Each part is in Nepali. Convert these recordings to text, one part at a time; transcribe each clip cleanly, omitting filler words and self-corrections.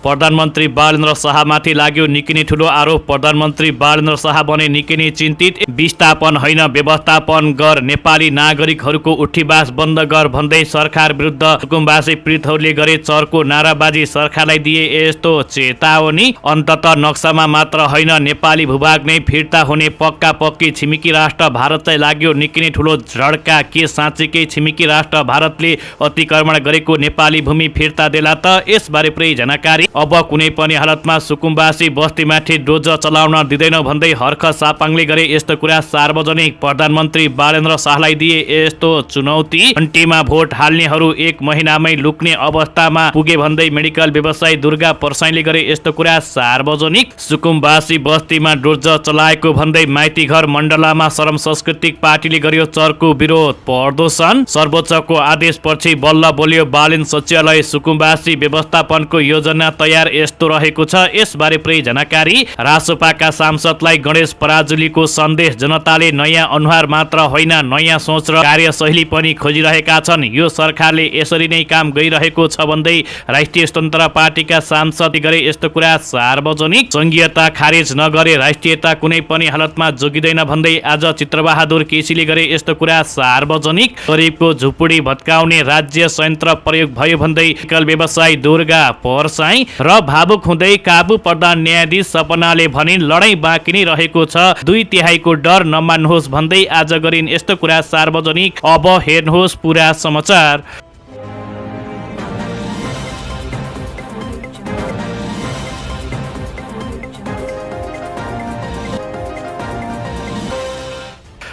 प्रधानमन्त्री बालेन्द्र शाहमाथि लाग्यो निकै नै ठूलो आरोप। प्रधानमन्त्री बालेन्द्र शाह बने निकै नै चिन्तित। विस्थापन होइन व्यवस्थापन गर, नेपाली नागरिकहरूको उठीबास बन्द गर भन्दै सरकार विरुद्ध सुकुम्बासी पीडितहरूले गरे चर्को नाराबाजी। सरकारलाई दिए यस्तो चेतावनी। अन्ततः नक्सामा मात्र होइन नेपाली भूभाग नै फिर्ता हुने पक्का पक्की। छिमेकी राष्ट्र भारतलाई लाग्यो निकै नै ठूलो झड्का। के साँच्चीकै छिमेकी राष्ट्र भारतले अतिक्रमण गरेको नेपाली भूमि फिर्ता देला त? यसबारे पुरै जानकारी। अब कुनै पनि हालतमा सुकुम्बासी बस्तीमाथि डोज चलाउन दिँदैन भन्दै हर्ख सापाङले गरे यस्तो कुरा सार्वजनिक। प्रधानमन्त्री बालेन्द्र शाहलाई दिए यस्तो चुनौती। घण्टीमा भोट हाल्नेहरू 1 महिनामै लुक्ने अवस्थामा पुगे भन्दै मेडिकल व्यवसायी दुर्गा परसाईले गरे यस्तो कुरा सार्वजनिक। सुकुम्बासी बस्तीमा डोज चलाएको भन्दै माइती घर मण्डलामा श्रम सांस्कृतिक पार्टीले गर्यो चर्को विरोध प्रदर्शन। सर्वोच्चको आदेशपछि बल्ल बोल्यो बालेन सचिवालय। सुकुम्बासी व्यवस्थापनको योजना तयार यस्तो रहेको छ। यसबारे पुरै जानकारी। रासोपाका सांसदलाई गणेश पराजुलीको सन्देश। जनताले नयाँ अनुहार मात्र होइन नयाँ सोच र कार्यशैली पनि खोजिरहेका छन्। यो सरकारले यसरी नै काम गरिरहेको छ भन्दै राष्ट्रिय स्वतन्त्र पार्टीका सांसदले गरे यस्तो कुरा सार्वजनिक। संघीयता खारेज नगरे राष्ट्रियता कुनै पनि हालतमा जोगिँदैन भन्दै आज चित्रबहादुर केसीले गरे यस्तो कुरा सार्वजनिक। गरिबको झुपडी भत्काउने राज्य संयन्त्र प्रयोग भयो भन्दै मेडिकल व्यवसायी दुर्गा परसाई। र भावुक हुँदै काबु प्रधान न्यायाधीश सपनाले भनिन् लडाईँ बाँकी नै रहेको छ, 2/3 डर नमान्नुहोस् भन्दै आज गरिन् यस्तो कुरा सार्वजनिक। अब हेर्नुहोस् पुरा समाचार।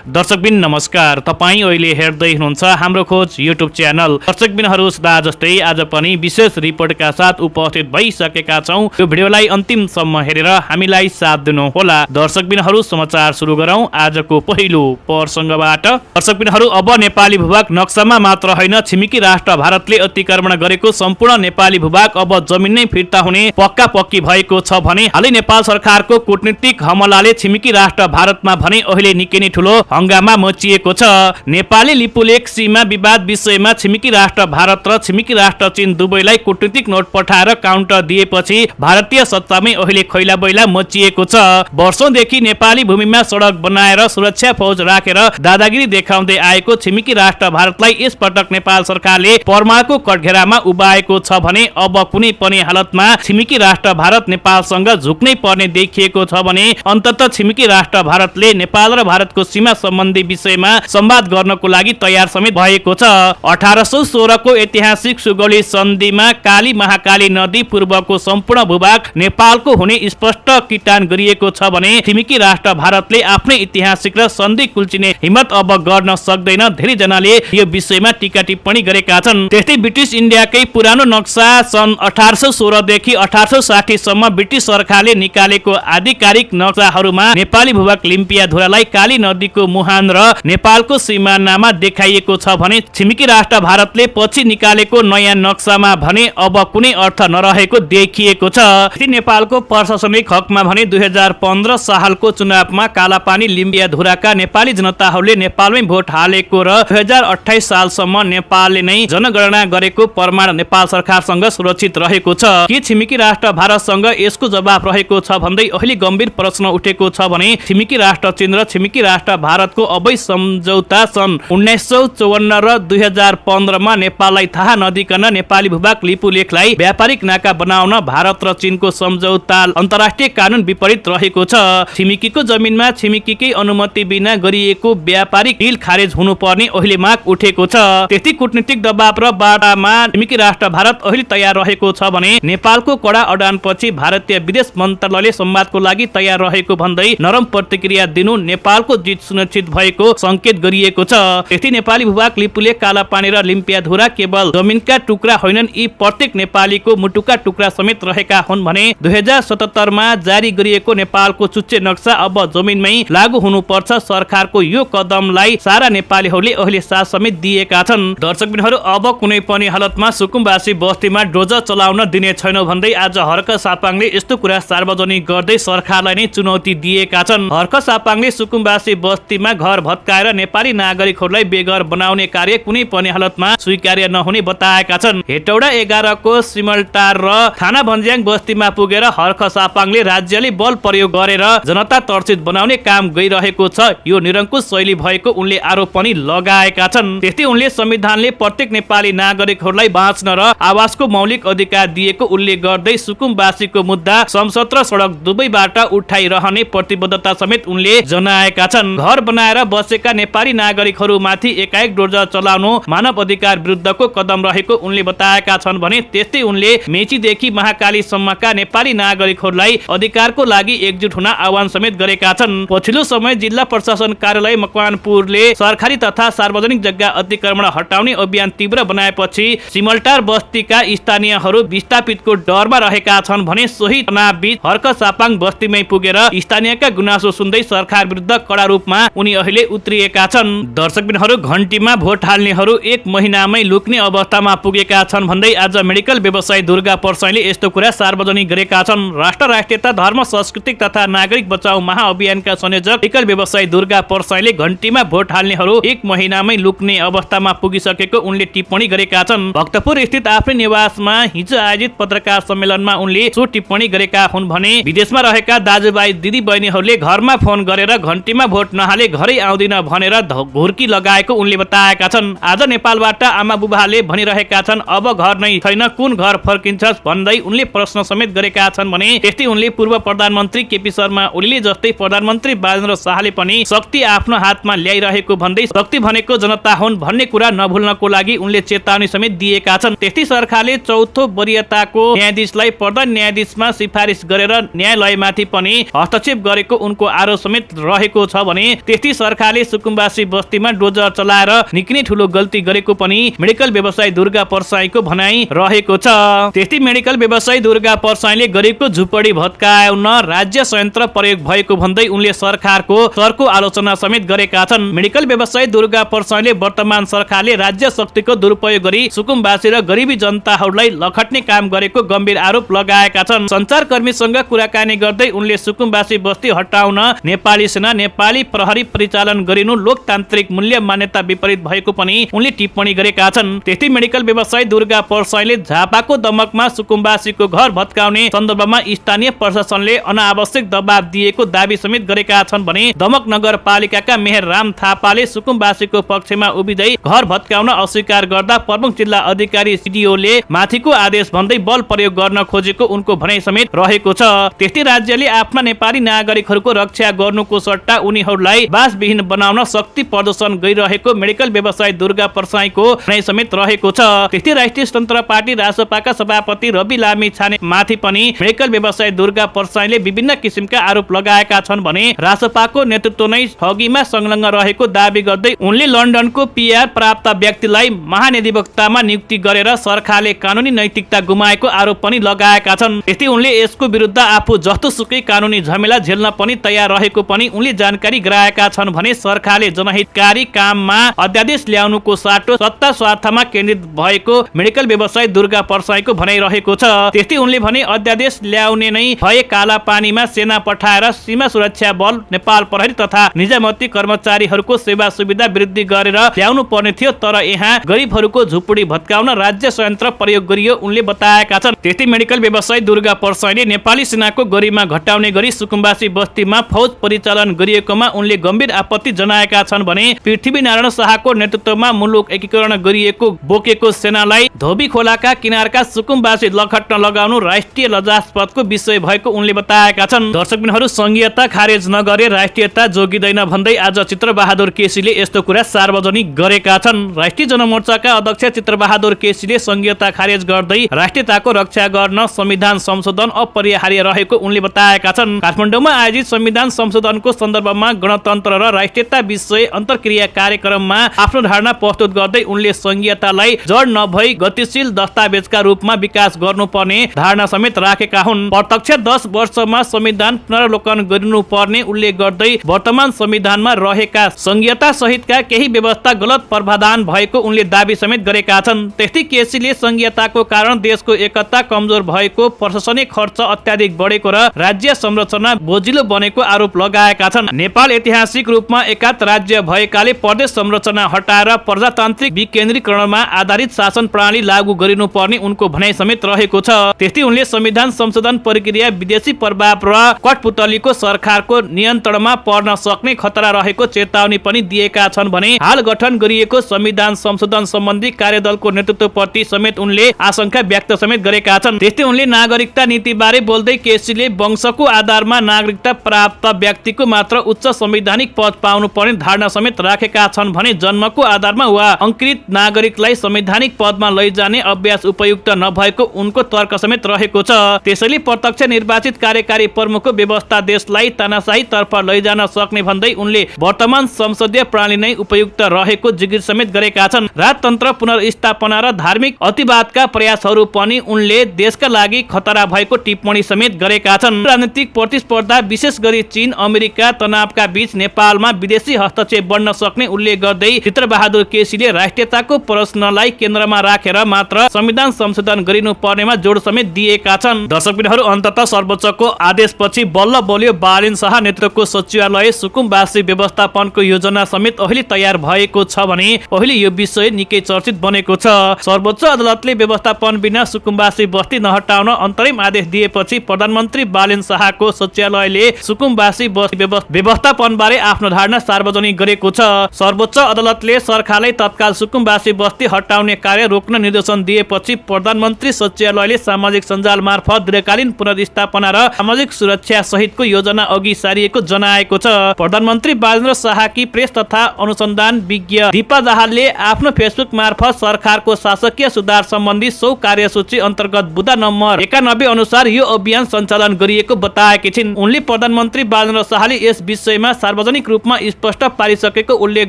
दर्शकबिन नमस्कार। तपाईँ अहिले हेर्दै हुनुहुन्छ हाम्रो खोज युट्युब च्यानल। दर्शकबिनहरू सदा जस्तै आज पनि विशेष रिपोर्टका साथ उपस्थित भइसकेका छौँ। यो भिडियोलाई अन्तिमसम्म हेरेर हामीलाई साथ दिनुहोला। दर्शकबिनहरू समाचार सुरु गरौँ आजको पहिलो प्रसङ्गबाट। दर्शकबिनहरू अब नेपाली भूभाग नक्सामा मात्र होइन छिमेकी राष्ट्र भारतले अतिक्रमण गरेको सम्पूर्ण नेपाली भूभाग अब जमिन नै फिर्ता हुने पक्का पक्की भएको छ भने हालै नेपाल सरकारको कूटनीतिक हमलाले छिमेकी राष्ट्र भारतमा भने अहिले निकै नै ठूलो हंगामा मचिएको छ। नेपाली लिपुलेख सीमा विवाद विषयमा छिमेकी राष्ट्र भारत र छिमेकी राष्ट्र चीन दुवैलाई कूटनीतिक नोट पठाएर काउन्टर दिएपछि भारतीय सत्तामै अहिले खैला बैला मचिएको छ। वर्षौंदेखि नेपाली भूमिमा सडक बनाएर सुरक्षा फौज राखेर दादागिरी देखाउँदै आएको छिमेकी राष्ट्र भारतलाई यसपटक नेपाल सरकारले परमाको कठघेरामा उभाएको छ भने अब कुनै पनि हालतमा छिमेकी राष्ट्र भारत नेपालसँग झुक्नै पर्ने देखिएको छ भने अन्ततः छिमेकी राष्ट्र भारतले नेपाल र भारतको सीमा सम्बन्धी विषयमा संवाद गर्नको लागि तयार समेत भएको छ। 1816 को ऐतिहासिक सुगौली सन्धिमा काली महाकाली नदी पूर्वको सम्पूर्ण भूभाग नेपालको हुने स्पष्ट किटान गरिएको छ भने छिमेकी राष्ट्र भारतले आफ्नै ऐतिहासिक र सन्धि कुल्चिने हिम्मत अब गर्न सक्दैन। धेरै जनाले यो विषयमा टीका टिप्पणी गरेका छन्। त्यस्तै ब्रिटिश इन्डियाकै पुरानो नक्सा सन् 1816 देखि 1860 सम्म ब्रिटिश सरकारले निकालेको आधिकारिक नक्साहरूमा नेपाली भूभाग लिम्पियाधुरालाई काली नदीको मुहान र नेपालको सिमानामा देखाइएको छ भने छिमेकी राष्ट्र भारतले पछि निकालेको नयाँ नक्सामा भने अब कुनै अर्थ नरहेको देखिएको छ। नेपालको प्रशासनिक हकमा भने 2015 सालको चुनावमा कालापानी लिम्पियाधुराका नेपाली जनताहरूले नेपालमै भोट हालेको र 2028 सालसम्म नेपालले नै जनगणना गरेको प्रमाण नेपाल सरकारसँग सुरक्षित रहेको छ। के छिमेकी राष्ट्र भारतसँग यसको जवाफ रहेको छ भन्दै अहिले गम्भीर प्रश्न उठेको छ भने छिमेकी राष्ट्र चीन र छिमेकी राष्ट्र भारतको अवैध सम्झौता सन् 1954 र 2015 मा नेपाललाई थाहा नदिकन नेपाली भूभाग लिपुलेखलाई व्यापारिक नाका बनाउन भारत र चीनको सम्झौता अन्तर्राष्ट्रिय कानून विपरीत रहेको छ। छिमेकीको जमिनमा छिमेकीकै अनुमति बिना गरिएको व्यापारिक डिल खारेज हुनुपर्ने अहिले माग उठेको छ। त्यति कूटनीतिक दबाव र बाटामा छिमेकी राष्ट्र भारत अहिले तयार रहेको छ भने नेपालको कडा अडानपछि भारतीय विदेश मन्त्रालयले संवादको लागि तयार रहेको भन्दै नरम प्रतिक्रिया दिनु नेपालको जित सुनिश्चित भएको संकेत गरिएको छ। त्यस्तै नेपाली भूभाग लिपुलेख कालापानी र लिम्पियाधुरा केवल जमिनका टुक्रा होइनन्, यी प्रत्येक नेपालीको मुटुका टुक्रा समेत रहेका हुन् भने 2077 मा जारी गरिएको नेपालको चुच्चे नक्सा अब जमिनमै लागू हुनुपर्छ। सरकारको यो कदमलाई सारा नेपालीहरूले अहिले साथ समेत दिएका छन्। दर्शकबिनहरू अब कुनै पनि हालतमा सुकुम्बासी बस्तीमा डोज चलाउन दिने छैन भन्दै आज हर्क सापाङले यस्तो कुरा सार्वजनिक गर्दै सरकारलाई नै चुनौती दिएका छन्। हर्क सापाङले सुकुम्बासी बस्तीमा बस्तीमा घर भत्काएर नेपाली नागरिकहरूलाई बेघर बनाउने कार्य कुनै पनि हालतमा स्वीकार्य नहुने बताएका छन्। हेटौडा 11 को सिमलटार र थाना भन्ज्याङ बस्तीमा पुगेर हर्ख सापाङले राज्यले बल प्रयोग गरेर जनता तर्सित बनाउने काम गइरहेको छ, यो निरङ्कुश शैली भएको उनले आरोप पनि लगाएका छन्। त्यस्तै उनले संविधानले प्रत्येक नेपाली नागरिकहरूलाई बाँच्न र आवासको मौलिक अधिकार दिएको उल्लेख गर्दै सुकुम्बासीको मुद्दा संसद र सडक दुवैबाट उठाइरहने प्रतिबद्धता समेत उनले जनाएका छन्। घर बनाएर बसेका नेपाली नागरिकहरूमाथि एकाएक डोजर चलाउनु मानव अधिकार विरुद्धको कदम रहेको उनले बताएका छन् भने त्यस्तै उनले मेचीदेखि महाकालीसम्मका नेपाली नागरिकहरूलाई अधिकारको लागि एकजुट हुन आह्वान समेत गरेका छन्। पछिल्लो समय जिल्ला प्रशासन कार्यालय मकवानपुरले सरकारी तथा सार्वजनिक जग्गा अतिक्रमण हटाउने अभियान तीव्र बनाएपछि सिमलटार बस्तीका स्थानीयहरू विस्थापितको डरमा रहेका छन् भने सोही तनावबीच हर्क सापाङ बस्तीमै पुगेर स्थानीयका गुनासो सुन्दै सरकार विरुद्ध कड़ा रूपमा उनी अहिले उत्रिएका छन्। दर्शकबिनहरू, घण्टीमा भोट हाल्नेहरू 1 महिनामै लुक्ने अवस्थामा पुगेका छन् भन्दै आज मेडिकल व्यवसायी दुर्गा परसाईले यस्तो कुरा सार्वजनिक गरेका छन्। राष्ट्र राष्ट्रियता धर्म सांस्कृतिक तथा नागरिक बचाउ महाअभियानका संयोजक मेडिकल व्यवसायी दुर्गा परसाईले घण्टीमा भोट हाल्नेहरू 1 महिनामै लुक्ने अवस्थामा पुगिसकेको उनले टिप्पणी गरेका छन्। भक्तपुर स्थित आफ्नै निवासमा हिजो आयोजित पत्रकार सम्मेलनमा उनले सो टिप्पणी गरेका हुन् भने विदेशमा रहेका दाजुभाइ दिदी बहिनीहरूले घरमा फोन गरेर घण्टीमा भोट नहाले घरै आउँदिन भनेर घुर्की लगाएको उनले बताएका छन्। आज नेपालबाट आमा बुबाले भनिरहेका छन् अब घर नै छैन, कुन घर फर्किन्छस् भन्दै उनले प्रश्न समेत गरेका छन् भने त्यस्तै उनले पूर्व प्रधानमन्त्री केपी शर्मा ओलीले जस्तै प्रधानमन्त्री बाजेन्द्र शाहले पनि शक्ति आफ्नो हातमा ल्याइरहेको भन्दै शक्ति भनेको जनता हुन् भन्ने कुरा नभुल्नको लागि उनले चेतावनी समेत दिएका छन्। त्यस्तै सरकारले चौथो वरियताको न्यायाधीशलाई प्रधान न्यायाधीशमा सिफारिस गरेर न्यायालयमाथि पनि हस्तक्षेप गरेको उनको आरोप समेत रहेको छ भने त्यस्तै सरकारले सुकुम्बासी बस्तीमा डोजर चलाएर निकै ठूलो गल्ती गरेको पनि मेडिकल व्यवसायी दुर्गा परसाईको भनाइ रहेको छ। त्यस्तै मेडिकल व्यवसायी दुर्गा परसाईले गरिबको झुपडी भत्काउन राज्य संयन्त्र प्रयोग भएको भन्दै उनले सरकारको सरको आलोचना समेत गरेका छन्। मेडिकल व्यवसायी दुर्गा परसाईले वर्तमान सरकारले राज्य शक्तिको दुरुपयोग गरी सुकुम्बासी र गरिबी जनताहरूलाई लखट्ने काम गरेको गम्भीर आरोप लगाएका छन्। सञ्चारकर्मीसँग कुराकानी गर्दै उनले सुकुम्बासी बस्ती हटाउन नेपाली सेना नेपाली प्रहरी परिचालन गरिनु लोकतान्त्रिक मूल्य मान्यता विपरीत भएको पनि उनले टिप्पणी गरेका छन्। त्यस्तै मेडिकल व्यवसायी दुर्गा परसाईले झापाको दमकमा सुकुम्बासीको घर भत्काउने सन्दर्भमा स्थानीय प्रशासनले अनावश्यक दबाव दिएको दावी समेत गरेका छन् भने दमक नगरपालिकाका मेहर राम थापाले सुकुम्बासीको पक्षमा उभिँदै घर भत्काउन अस्वीकार गर्दा प्रमुख जिल्ला अधिकारी सिडिओले माथिको आदेश भन्दै बल प्रयोग गर्न खोजेको उनको भनाइ समेत रहेको छ। त्यस्तै राज्यले आफ्ना नेपाली नागरिकहरूको रक्षा गर्नुको सट्टा उनीहरूलाई बासविहीन बनाउन शक्ति प्रदर्शन गरिरहेको मेडिकल व्यवसायी दुर्गा परसाईको भनाइ समेत रहेको छ। त्यस्तै राष्ट्रिय स्वतन्त्र पार्टी रासपाका सभापति रवि लामी छाने माथि पनि मेडिकल व्यवसायी दुर्गा परसाईले विभिन्न किसिमका आरोप लगाएका छन् भने रासपाको नेतृत्व नै ठगीमा संलग्न रहेको दावी गर्दै उनले लन्डनको पीआर प्राप्त व्यक्तिलाई महाधिवक्तामा नियुक्ति गरेर सरकारले कानुनी नैतिकता गुमाएको आरोप पनि लगाएका छन्। त्यस्तै उनले यसको विरुद्ध आफू जस्तो सुकै कानुनी झमेला झेल्न पनि तयार रहेको पनि उनले जानकारी गराएका छन् भने सरकारले जनहितकारी काममा अध्यादेश ल्याउनुको साटो सत्ता स्वार्थमा केन्द्रित भएको मेडिकल व्यवसायी दुर्गा परसाईको भनाइ रहेको छ। त्यस्तै उनले भने अध्यादेश ल्याउने नै भए काला पानीमा सेना पठाएर सीमा सुरक्षा बल नेपाल प्रहरी तथा निजामती कर्मचारीहरूको सेवा सुविधा वृद्धि गरेर ल्याउनु पर्ने थियो, तर यहाँ गरिबहरूको झुपडी भत्काउन राज्य संयन्त्र प्रयोग गरियो उनले बताएका छन्। त्यस्तै मेडिकल व्यवसायी दुर्गा परसाईले नेपाली सेनाको गरिमा घटाउने गरी सुकुम्बासी बस्तीमा फौज परिचालन गरिएकोमा उनले गम्भीर आपत्ति जनाएका छन् भने पृथ्वीनारायण शाहको नेतृत्वमा मुलुक एकीकरण गरिएको बोकेको सेनालाई धोबी खोलाका किनारका सुकुम्बासी लखट्न लगाउनु राष्ट्रिय लज्जास्पदको विषय भएको उनले बताएका छन्। दर्शकबिनहरू, संघीयता खारेज नगरे राष्ट्रियता जोगिँदैन भन्दै आज चित्रबहादुर केसीले यस्तो कुरा सार्वजनिक गरेका छन्। राष्ट्रिय जनमोर्चाका अध्यक्ष चित्रबहादुर केसीले संघीयता खारेज गर्दै राष्ट्रियताको रक्षा गर्न संविधान संशोधन अपरिहार्य रहेको उनले बताएका छन्। काठमाडौँमा आयोजित संविधान संशोधनको सन्दर्भमा गणतन्त्र र राष्ट्रियता विषय अन्तर्क्रिया कार्यक्रममा आफ्नो धारणा प्रस्तुत गर्दै उनले संघीयतालाई जड नभई गतिशील दस्तावेजका रूपमा विकास गर्नुपर्ने धारणा समेत राखेका हुन्। प्रत्यक्ष 10 वर्षमा संविधान पुनरावलोकन गरिनुपर्ने उल्लेख गर्दै वर्तमान संविधानमा रहेका संघीयता सहितका केही व्यवस्था गलत प्रावधान भएको उनले दावी समेत गरेका छन्। त्यस्तै केसीले संघीयताको कारण देशको एकता कमजोर भएको, प्रशासनिक खर्च अत्याधिक बढेको र राज्य संरचना बोझिलो बनेको आरोप लगाएका छन्। नेपाल ऐतिहासिक आंशिक रूपमा एकात राज्य भएकाले प्रदेश संरचना हटाएर प्रजातान्त्रिक विकेन्द्रीकरणमा आधारित शासन प्रणाली लागू गरिनुपर्ने उनको भनाइ समेत रहेको छ। त्यस्तै उनले संविधान संशोधन प्रक्रिया विदेशी प्रभाव र कठपुतलीको सरकारको नियन्त्रणमा पर्न सक्ने खतरा रहेको चेतावनी पनि दिएका छन् भने हाल गठन गरिएको संविधान संशोधन सम्बन्धी कार्यदलको नेतृत्वप्रति समेत उनले आशंका व्यक्त समेत गरेका छन्। त्यस्तै उनले नागरिकता नीतिबारे बोल्दै केसीले वंशको आधारमा नागरिकता प्राप्त व्यक्तिको मात्र उच्च संवैधानिक पद पाउनु पर्ने धारणा समेत राखेका छन् भने जन्मको आधारमा वा अंकृत नागरिकलाई संवैधानिक पदमा लैजाने अभ्यास उपयुक्त नभएको उनको तर्क समेत रहेको छ। त्यसैले प्रत्यक्ष निर्वाचित कार्यकारी प्रमुखको व्यवस्था देशलाई तानाशाही तर्फ लैजान सक्ने भन्दै उनले वर्तमान संसदीय प्रणाली नै उपयुक्त रहेको जिकिर समेत गरेका छन्। राजतन्त्र पुनर्स्थापना र धार्मिक अतिवादका प्रयासहरू पनि उनले देशका लागि खतरा भएको टिप्पणी समेत गरेका छन्। राजनीतिक प्रतिस्पर्धा विशेष गरी चीन अमेरिका तनावका बीच नेपालमा विदेशी हस्तक्षेप बढ्न सक्ने उल्लेख गर्दै चित्रबहादुर केसीले राष्ट्रियताको प्रश्नलाई केन्द्रमा राखेर मात्र संविधान संशोधन गरिनु पर्नेमा जोड समेत दिएका छन्। दर्शकबिनहरू अन्ततः सर्वोच्चको आदेशपछि बल्ल बलियो बालेन शाह नेतृत्वको सचिवालय सुकुम्बासी व्यवस्थापनको योजना समेत अहिले तयार भएको छ भने अहिले यो विषय निकै चर्चित बनेको छ। सर्वोच्च अदालतले व्यवस्थापन बिना सुकुम्बासी बस्ती नहटाउन अन्तरिम आदेश दिएपछि प्रधानमन्त्री बालेन शाहको सचिवालयले सुकुम्बासी बस्ती व्यवस्थापनबारे आफ्नो धारणा सार्वजनिक गरेको छ। सर्वोच्च अदालतले सरकारलाई तत्काल सुकुम्बासी बस्ती हटाउने कार्य रोक्न निर्देशन दिएपछि प्रधानमन्त्री सचिवालयले सामाजिक सञ्जाल मार्फत दीर्घकालीन पुनर्स्थापना र सामाजिक सुरक्षा सहितको योजना अघि सारिएको जनाएको छ। प्रधानमन्त्री बालेन्द्र शाहकी प्रेस तथा अनुसन्धान विज्ञ दीपा दाहालले आफ्नो फेसबुक मार्फत सरकारको शासकीय सुधार सम्बन्धी 100 कार्यसूची अन्तर्गत बुधा नम्बर 91 अनुसार यो अभियान सञ्चालन गरिएको बताएकी छिन्। उनले प्रधानमन्त्री बालेन्द्र शाहले यस विषयमा सार्वजनिक रूपमा स्पष्ट पारिसकेको उल्लेख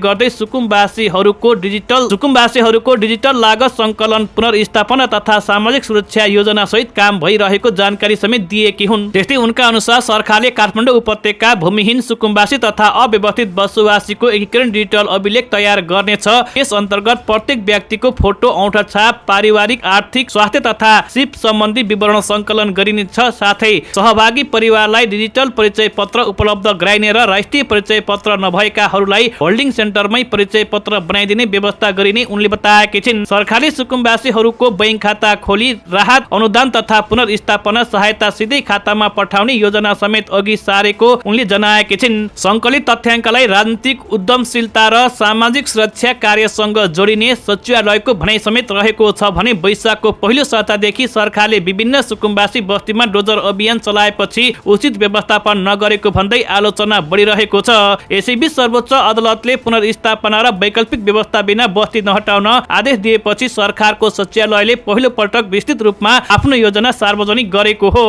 गर्दै सुकुम्बासीहरूको डिजिटल लागत सङ्कलन पुनर्स्थापना तथा सामाजिक सुरक्षा योजना सहित काम भइरहेको जानकारी समेत दिएकी हुन्। त्यस्तै उनका अनुसार सरकारले काठमाडौँ उपत्यका भूमिहीन सुकुम्बासी तथा अव्यवस्थित बसोबासीको एकीकरण डिजिटल अभिलेख तयार गर्नेछ। यस अन्तर्गत प्रत्येक व्यक्तिको फोटो, औँठा छाप, पारिवारिक आर्थिक स्वास्थ्य तथा सिप सम्बन्धी विवरण सङ्कलन गरिनेछ। साथै सहभागी परिवारलाई डिजिटल परिचय पत्र उपलब्ध गराइने र राष्ट्रिय परिचय पत्र नभएकाहरूलाई होल्डिङ सेन्टरमै परिचय पत्र बनाइदिने व्यवस्था गरिने उनले बताएकी छिन्। सरकारले सुकुम्बासीहरूको बैंक खाता खोली राहत अनुदान तथा पुनर्स्थापना सहायता सिधै खातामा पठाउने योजना समेत अघि सारेको उनले जनाएकी छिन्। सङ्कलित तथ्याङ्कलाई राजनीतिक उद्यमशीलता र सामाजिक सुरक्षा कार्यसँग जोडिने सचिवालयको भनाइ समेत रहेको छ भने वैशाखको पहिलो सप्ताहदेखि सरकारले विभिन्न सुकुम्बासी बस्तीमा डोजर अभियान चलाएपछि उचित व्यवस्थापन नगरेको भन्दै आलोचना बढिरहेको छ। यसैबीच सर्वोच्च अदालतले पुनर्स्थापना र वैकल्पिक व्यवस्था बिना बस्ती नहटाउन आदेश दिएपछि सरकारको सचिवालयले पहिलो पटक विस्तृत रूपमा आफ्नो योजना सार्वजनिक गरेको हो।